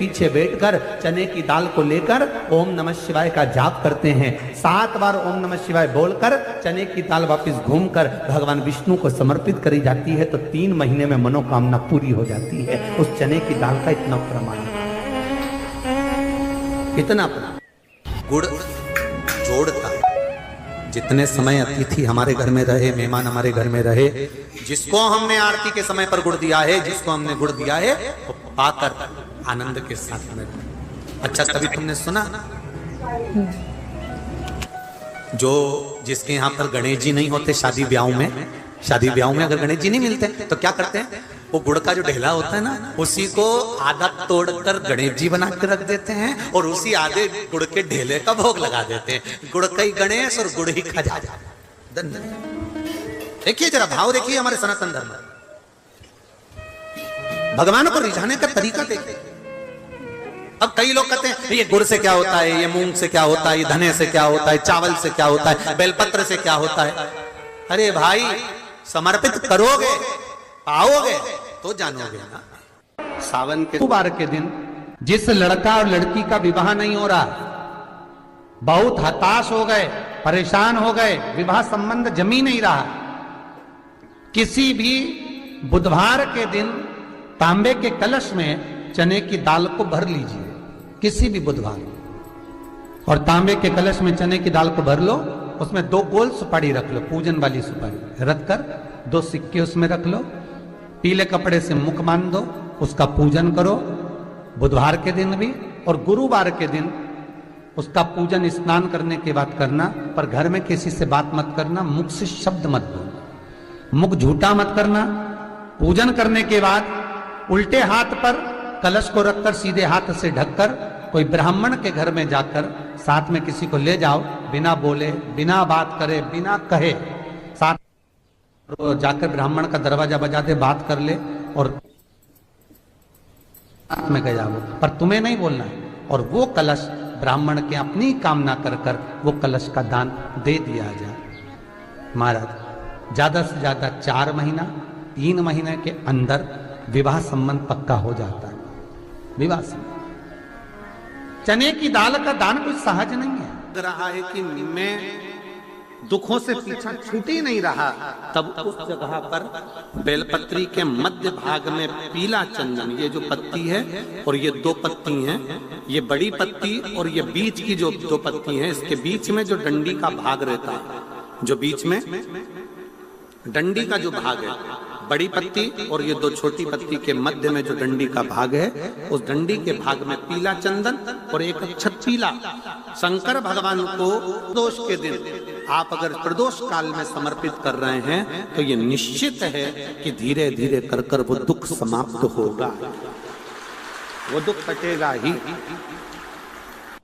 पीछे बैठकर चने की दाल को लेकर ओम नमः शिवाय का जाप करते हैं। 7 बार ओम नमः शिवाय बोलकर चने की दाल वापस घूमकर भगवान विष्णु को समर्पित करी जाती है तो 3 महीने में मनोकामना पूरी हो जाती है। उस चने की दाल का इतना प्रमाण है, इतना गुड़ जोड़ता है। जितने समय अतिथि हमारे घर में रहे, मेहमान हमारे घर में रहे, जिसको हमने आरती के समय पर गुड़ दिया है, जिसको हमने गुड़ दिया है, वो पाकर आनंद के साथ में। अच्छा, कभी तुमने सुना जो जिसके यहाँ पर गणेश जी नहीं होते शादी ब्याह में अगर गणेश जी नहीं मिलते तो क्या करते हैं, वो गुड़ का जो ढेला होता है ना, उसी को आधा तोड़कर गणेश जी बना के रख देते हैं और उसी आधे गुड़ के ढेले का भोग लगा देते हैं। गुड़ का ही गणेश और गुड़ ही खजाना। देखिए जरा भाव देखिए हमारे सनातन धर्म में, भगवान को रिझाने का तरीका देखिए। अब कई लोग कहते हैं ये गुड़ से क्या होता है, ये मूंग से क्या होता है, ये धने से क्या होता है, चावल से क्या होता है, बेलपत्र से क्या होता है। अरे भाई, समर्पित करोगे पाओगे तो जानोगे ना। सावन के सोमवार के दिन जिस लड़का और लड़की का विवाह नहीं हो रहा, बहुत हताश हो गए, परेशान हो गए, विवाह संबंध जमी नहीं रहा, किसी भी बुधवार के दिन तांबे के कलश में चने की दाल को भर लीजिए, किसी भी बुधवार, और तांबे के कलश में चने की दाल को भर लो, उसमें 2 गोल सुपारी रख लो, पूजन वाली सुपारी रख कर 2 सिक्के उसमें रख लो, पीले कपड़े से मुख बांध दो, उसका पूजन करो बुधवार के दिन भी, और गुरुवार के दिन उसका पूजन स्नान करने के बाद करना। पर घर में किसी से बात मत करना, मुख से शब्द मत बोलना, मुख झूठा मत करना। पूजन करने के बाद उल्टे हाथ पर कलश को रखकर सीधे हाथ से ढककर कोई ब्राह्मण के घर में जाकर साथ में किसी को ले जाओ, बिना बोले, बिना बात करे, बिना कहे, साथ जाकर ब्राह्मण का दरवाजा बजा दे, बात कर ले और साथ में गया वो, पर तुम्हें नहीं बोलना है। और वो कलश ब्राह्मण के अपनी कामना कर कर वो कलश का दान दे दिया जाए। महाराज, ज्यादा से ज्यादा 4 महीना 3 महीने के अंदर विवाह संबंध पक्का हो जाता है। विवाह संबंध, चने की दाल का दान कुछ सहज नहीं है। लग रहा है कि मैं दुखों से पीछा छूट ही नहीं रहा, तब उस जगह पर बेलपत्री के मध्य भाग में पीला चंदन, ये जो पत्ती है और ये 2 पत्ती हैं, ये बड़ी पत्ती और ये बीच की जो 2 पत्ती हैं, इसके बीच में जो डंडी का भाग रहता है, जो बीच में डंडी का जो भाग है, बड़ी पत्ती और ये 2 छोटी पत्ती के मध्य में जो डंडी का भाग है, उस डंडी के भाग में पीला चंदन और एक अक्षत पीला। शंकर भगवान को प्रदोष के दिन आप अगर प्रदोष काल में समर्पित कर रहे हैं तो ये निश्चित है कि धीरे धीरे कर कर वो दुख समाप्त होगा, वो दुख कटेगा ही।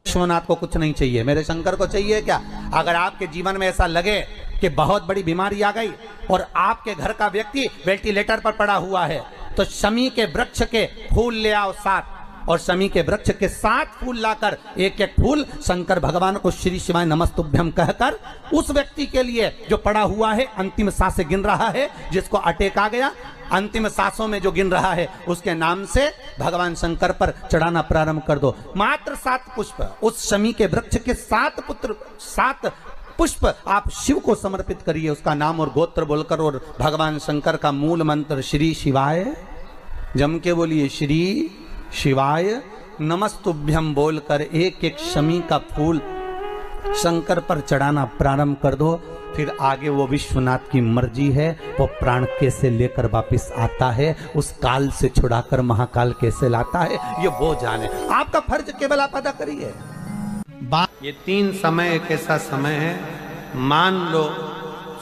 विश्वनाथ को कुछ नहीं चाहिए, मेरे शंकर को चाहिए क्या? अगर आपके जीवन में ऐसा लगे कि बहुत बड़ी बीमारी आ गई और आपके घर का व्यक्ति वेंटिलेटर पर पड़ा हुआ है, तो शमी के वृक्ष के फूल ले आओ 7, और शमी के वृक्ष के 7 फूल लाकर एक एक फूल शंकर भगवान को श्री शिवाय नमस्तुभ्यम कहकर उस व्यक्ति के लिए जो पड़ा हुआ है, अंतिम सांसें गिन रहा है, जिसको अटैक आ गया, अंतिम सांसों में जो गिन रहा है, उसके नाम से भगवान शंकर पर चढ़ाना प्रारंभ कर दो। मात्र 7 पुष्प, उस शमी के वृक्ष के 7 पुष्प आप शिव को समर्पित करिए, उसका नाम और गोत्र बोलकर, और भगवान शंकर का मूल मंत्र श्री शिवाय, जम के बोलिए श्री शिवाय नमस्तुभ्यम बोलकर एक एक शमी का फूल शंकर पर चढ़ाना प्रारंभ कर दो। फिर आगे वो विश्वनाथ की मर्जी है, वो प्राण कैसे लेकर वापिस आता है, उस काल से छुड़ाकर महाकाल कैसे लाता है, ये वो जाने। आपका फर्ज केवल आप अदा करिए। ये 3 समय एक ऐसा समय है, मान लो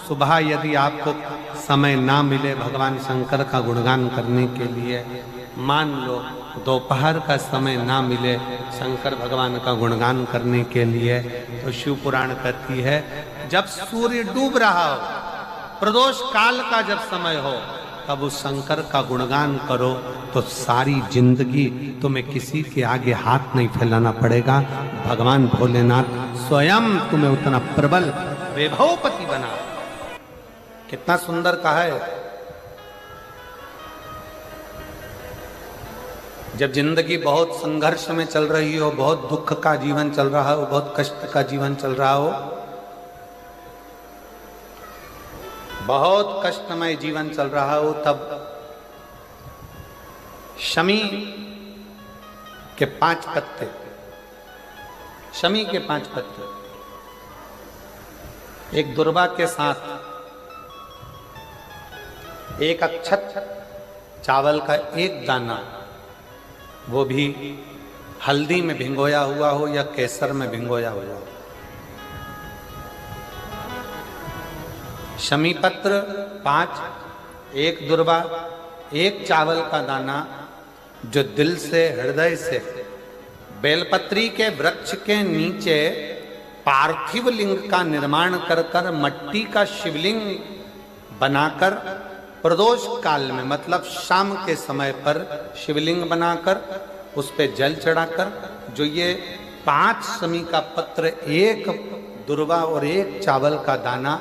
सुबह यदि आपको समय ना मिले भगवान शंकर का गुणगान करने के लिए, मान लो दोपहर का समय ना मिले शंकर भगवान का गुणगान करने के लिए, तो शिव पुराण कहती है जब सूर्य डूब रहा हो, प्रदोष काल का जब समय हो, तब उस शंकर का गुणगान करो तो सारी जिंदगी तुम्हें किसी के आगे हाथ नहीं फैलाना पड़ेगा। भगवान भोलेनाथ स्वयं तुम्हें उतना प्रबल वैभवपति बना। कितना सुंदर कहा है। जब जिंदगी बहुत संघर्ष में चल रही हो, बहुत दुख का जीवन चल रहा हो, बहुत कष्ट का जीवन चल रहा हो, बहुत कष्टमय जीवन चल रहा हो, तब शमी के 5 पत्ते, शमी के 5 पत्ते एक दुर्वा के साथ एक अक्षत चावल का एक दाना, वो भी हल्दी में भिंगोया हुआ हो या केसर में भिंगोया हुआ हो, शमी पत्र 5, एक दुर्वा, एक चावल का दाना, जो दिल से हृदय से बेलपत्री के वृक्ष के नीचे पार्थिव लिंग का निर्माण कर कर मट्टी का शिवलिंग बनाकर प्रदोष काल में, मतलब शाम के समय पर शिवलिंग बनाकर उस पे जल चढ़ाकर, जो ये 5 शमी का पत्र, एक दुर्वा और एक चावल का दाना,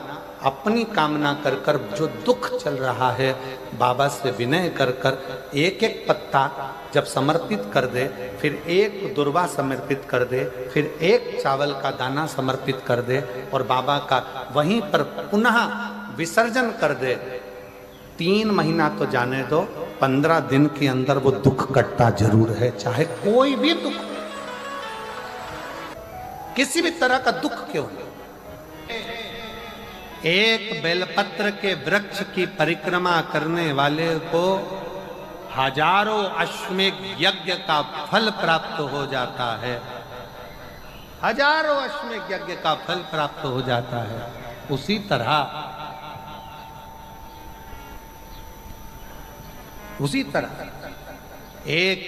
अपनी कामना कर कर, जो दुख चल रहा है बाबा से विनय कर कर एक एक पत्ता जब समर्पित कर दे, फिर एक दुर्वा समर्पित कर दे, फिर एक चावल का दाना समर्पित कर दे और बाबा का वहीं पर पुनः विसर्जन कर दे, 3 महीना तो जाने दो, 15 दिन के अंदर वो दुख कटता जरूर है, चाहे कोई भी दुख, किसी भी तरह का दुख क्यों हो। एक बेलपत्र के वृक्ष की परिक्रमा करने वाले को हजारों अश्वमेध यज्ञ का फल प्राप्त हो जाता है, हजारों अश्वमेध यज्ञ का फल प्राप्त हो जाता है। उसी तरह एक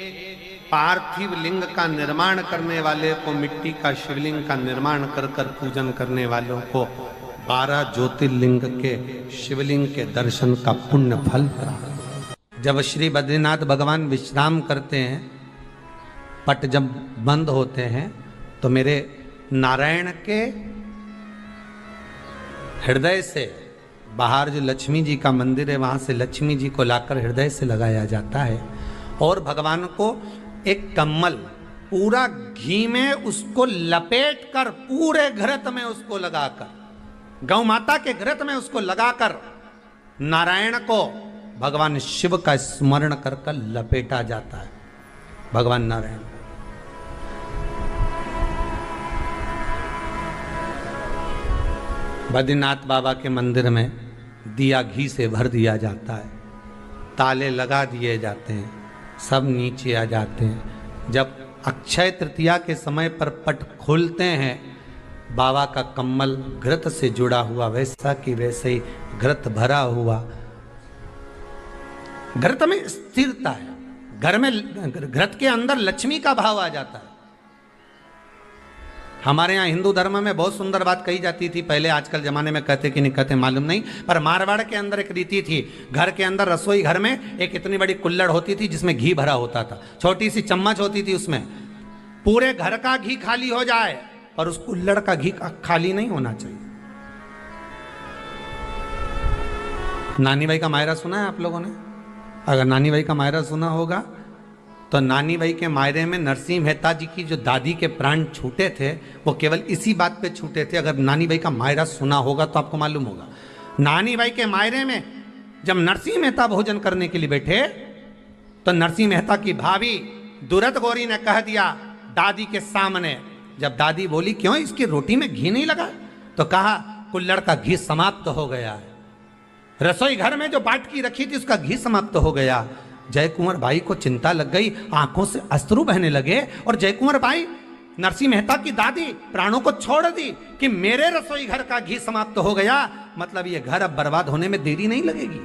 पार्थिव लिंग का निर्माण करने वाले को, मिट्टी का शिवलिंग का निर्माण कर कर पूजन करने वालों को 12 ज्योतिर्लिंग के शिवलिंग के दर्शन का पुण्य फल प्राप्त। जब श्री बद्रीनाथ भगवान विश्राम करते हैं, पट जब बंद होते हैं, तो मेरे नारायण के हृदय से बाहर जो लक्ष्मी जी का मंदिर है, वहां से लक्ष्मी जी को लाकर हृदय से लगाया जाता है और भगवान को एक कम्मल पूरा घी में उसको लपेट कर, पूरे घृत में उसको लगाकर, गौ माता के घृत में उसको लगाकर नारायण को भगवान शिव का स्मरण कर कर लपेटा जाता है। भगवान नारायण बद्रीनाथ बाबा के मंदिर में दिया घी से भर दिया जाता है, ताले लगा दिए जाते हैं, सब नीचे आ जाते हैं। जब अक्षय तृतीया के समय पर पट खोलते हैं, बाबा का कम्मल घृत से जुड़ा हुआ वैसा कि वैसे ही घृत भरा हुआ, घृत में स्थिरता है, घर में घृत के अंदर लक्ष्मी का भाव आ जाता है। हमारे यहाँ हिंदू धर्म में बहुत सुंदर बात कही जाती थी पहले, आजकल जमाने में कहते कि नहीं कहते मालूम नहीं, पर मारवाड़ के अंदर एक रीति थी, घर के अंदर रसोई घर में एक इतनी बड़ी कुल्हड़ होती थी जिसमें घी भरा होता था, छोटी सी चम्मच होती थी, उसमें पूरे घर का घी खाली हो जाए और उस कुल्हड़ का घी खाली नहीं होना चाहिए। नानी भाई का मायरा सुना है आप लोगों ने? अगर नानी भाई का मायरा सुना होगा तो नानी भाई के मायरे में नरसिंह मेहता जी की जो दादी के प्राण छूटे थे, वो केवल इसी बात पे छूटे थे। अगर नानी भाई का मायरा सुना होगा तो आपको मालूम होगा, नानी भाई के मायरे में जब नरसिंह मेहता भोजन करने के लिए बैठे तो नरसिंह मेहता की भाभी दुरत गौरी ने कह दिया दादी के सामने, जब दादी बोली क्यों इसकी रोटी में घी नहीं लगा, तो कहा कुल्हड़ का घी समाप्त हो गया है, रसोई घर में जो बाटकी रखी थी उसका घी समाप्त हो गया। जय कुंवर भाई को चिंता लग गई, आंखों से अश्रु बहने लगे और जय कुंवर भाई नरसिंह मेहता की दादी प्राणों को छोड़ दी कि मेरे रसोई घर का घी समाप्त हो गया, मतलब ये घर अब बर्बाद होने में देरी नहीं लगेगी।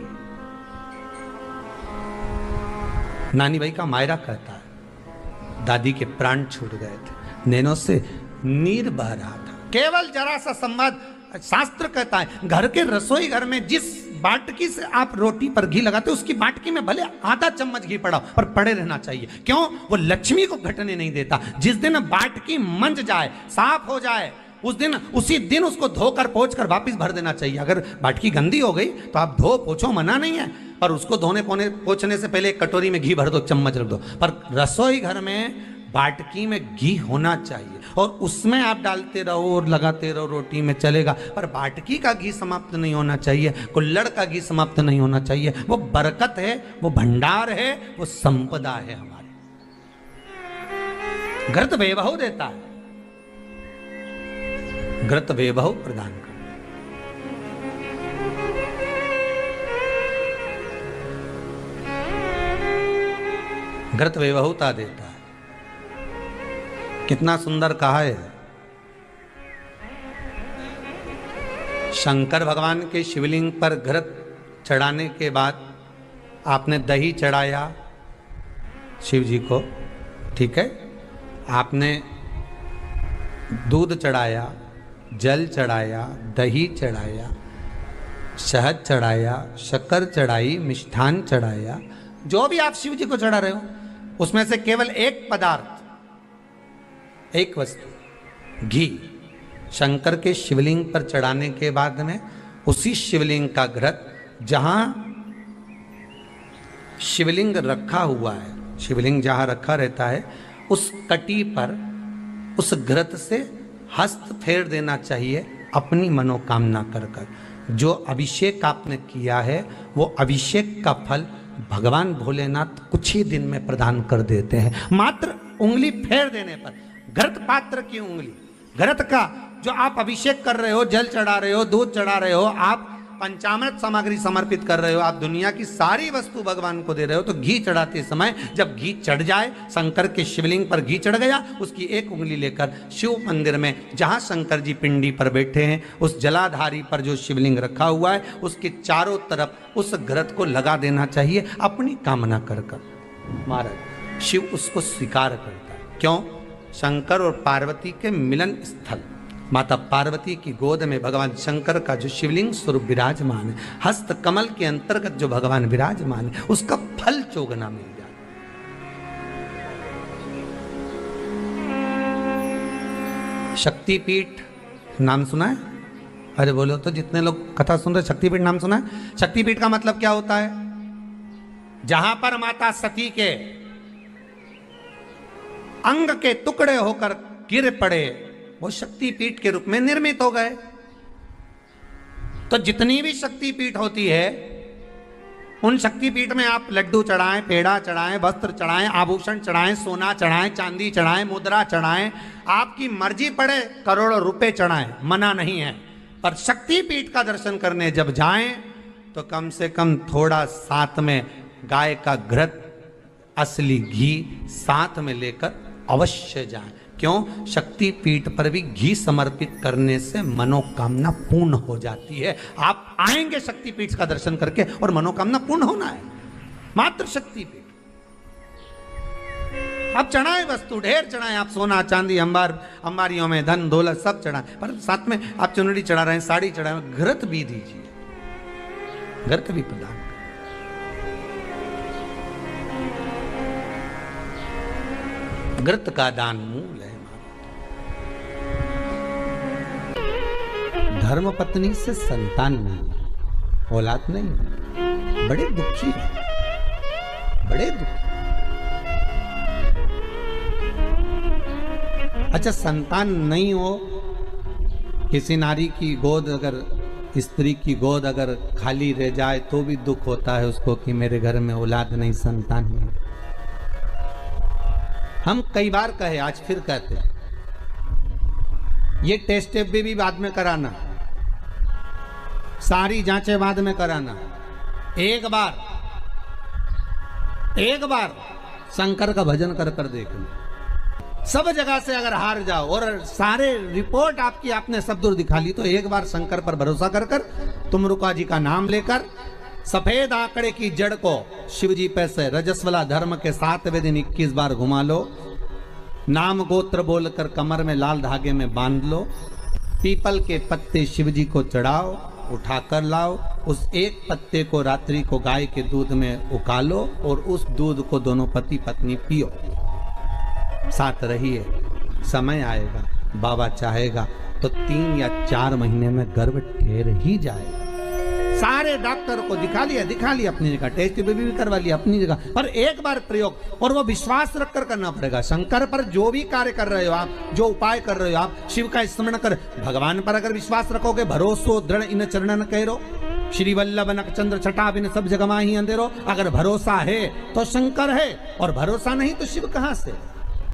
नानी भाई का मायरा कहता है दादी के प्राण छूट गए थे, नैनों से नीर बह रहा था, केवल जरा सा संवाद। शास्त्र कहता है घर के रसोई घर में जिस बाटकी से आप रोटी पर घी लगाते उसकी बाटकी में भले आधा चम्मच घी पड़ा पर पड़े रहना चाहिए, क्यों? वो लक्ष्मी को घटने नहीं देता। जिस दिन बाटकी मंज जाए, साफ हो जाए, उस दिन उसी दिन उसको धोकर पोंछ कर वापस भर देना चाहिए। अगर बाटकी गंदी हो गई तो आप धो पोछो, मना नहीं है, पर उसको धोने पोछने से पहले एक कटोरी में घी भर दो, चम्मच रख दो। पर रसोई घर में बाटकी में घी होना चाहिए और उसमें आप डालते रहो और लगाते रहो, रोटी में चलेगा, पर बाटकी का घी समाप्त नहीं होना चाहिए, कुल्हड़ का घी समाप्त नहीं होना चाहिए। वो बरकत है, वो भंडार है, वो संपदा है हमारी। घृत वैभव देता है, घृत वैभव प्रदान कर। घृत वैभवता देता है। कितना सुंदर कहा है। शंकर भगवान के शिवलिंग पर घृत चढ़ाने के बाद आपने दही चढ़ाया शिव जी को, ठीक है, आपने दूध चढ़ाया, जल चढ़ाया, दही चढ़ाया, शहद चढ़ाया, शक्कर चढ़ाई, मिष्ठान चढ़ाया, जो भी आप शिव जी को चढ़ा रहे हो उसमें से केवल एक पदार्थ, एक वस्तु, घी, शंकर के शिवलिंग पर चढ़ाने के बाद में उसी शिवलिंग का घृत, जहां शिवलिंग रखा हुआ है, शिवलिंग जहां रखा रहता है उस कटी पर उस घृत से हस्त फेर देना चाहिए अपनी मनोकामना कर कर। जो अभिषेक आपने किया है वो अभिषेक का फल भगवान भोलेनाथ कुछ ही दिन में प्रदान कर देते हैं। मात्र उंगली फेर देने पर, घृत पात्र की उंगली, घृत का जो आप अभिषेक कर रहे हो, जल चढ़ा रहे हो, दूध चढ़ा रहे हो, आप पंचामृत सामग्री समर्पित कर रहे हो, आप दुनिया की सारी वस्तु भगवान को दे रहे हो, तो घी चढ़ाते समय जब घी चढ़ जाए, शंकर के शिवलिंग पर घी चढ़ गया, उसकी एक उंगली लेकर शिव मंदिर में जहां शंकर जी पिंडी पर बैठे हैं उस जलाधारी पर जो शिवलिंग रखा हुआ है उसके चारों तरफ उस घृत को लगा देना चाहिए अपनी कामना कर कर। महाराज शिव उसको स्वीकार करता है। क्यों? शंकर और पार्वती के मिलन स्थल, माता पार्वती की गोद में भगवान शंकर का जो शिवलिंग स्वरूप विराजमान है, हस्त कमल के अंतर्गत जो भगवान विराजमान है, उसका फल चोगना मिल जाए। शक्तिपीठ नाम सुना है? अरे बोलो तो, जितने लोग कथा सुन रहे, शक्तिपीठ नाम सुना है? शक्तिपीठ का मतलब क्या होता है? जहां पर माता सती के अंग के टुकड़े होकर गिर पड़े वो शक्तिपीठ के रूप में निर्मित हो गए। तो जितनी भी शक्तिपीठ होती है उन शक्तिपीठ में आप लड्डू चढ़ाएं, पेड़ा चढ़ाएं, वस्त्र चढ़ाएं, आभूषण चढ़ाएं, सोना चढ़ाएं, चांदी चढ़ाएं, मुद्रा चढ़ाएं, आपकी मर्जी पड़े करोड़ों रुपए चढ़ाएं, मना नहीं है। पर शक्तिपीठ का दर्शन करने जब जाएं तो कम से कम थोड़ा साथ में गाय का घृत, असली घी साथ में लेकर अवश्य जाएं। क्यों? शक्तिपीठ पर भी घी समर्पित करने से मनोकामना पूर्ण हो जाती है। आप आएंगे शक्तिपीठ का दर्शन करके और मनोकामना पूर्ण होना है। मात्र शक्तिपीठ आप चढ़ाएं, वस्तु ढेर चढ़ाएं, आप सोना चांदी अंबारियों में धन दौलत सब चढ़ाएं, पर साथ में आप चुनरी चढ़ा रहे हैं, साड़ी चढ़ा रहे हैं, घृत भी दीजिए, घृत भी प्रदान। घृत का दान मूल है। धर्म पत्नी से संतान नहीं, औलाद नहीं, बड़े दुखी है, बड़े दुखी। अच्छा, संतान नहीं हो, किसी नारी की गोद, अगर स्त्री की गोद अगर खाली रह जाए तो भी दुख होता है उसको कि मेरे घर में औलाद नहीं, संतान नहीं। हम कई बार कहे, आज फिर कहते हैं, ये टेस्ट भी बाद में कराना, सारी जांचें बाद में कराना। एक बार शंकर का भजन कर कर देख लो। सब जगह से अगर हार जाओ और सारे रिपोर्ट आपकी आपने सब दूर दिखा ली, तो एक बार शंकर पर भरोसा कर कर तुमरुका जी का नाम लेकर सफेद आंकड़े की जड़ को शिवजी पे से रजस्वला धर्म के 7वें दिन 21 बार घुमा लो। नाम गोत्र बोलकर कमर में लाल धागे में बांध लो। पीपल के पत्ते शिवजी को चढ़ाओ, उठाकर लाओ। उस एक पत्ते को रात्रि को गाय के दूध में उकालो और उस दूध को दोनों पति पत्नी पियो। साथ रहिए, समय आएगा, बाबा चाहेगा तो 3 या 4 महीने में गर्भ ठहर ही जाएगा। सारे डॉक्टर को दिखा लिया अपनी जगह, टेस्ट भी करवा लिया अपनी जगह, पर एक बार प्रयोग, और वो विश्वास रखकर करना पड़ेगा। शंकर पर जो भी कार्य कर रहे हो आप, जो उपाय कर रहे हो आप, शिव का स्मरण कर, भगवान पर अगर विश्वास रखोगे, भरोसो दृढ़ इन चरणन कहो, श्री वल्लभ नखचंद्र छटा बिन सब जगमा ही अंधेरो। अगर भरोसा है तो शंकर है, और भरोसा नहीं तो शिव कहां से।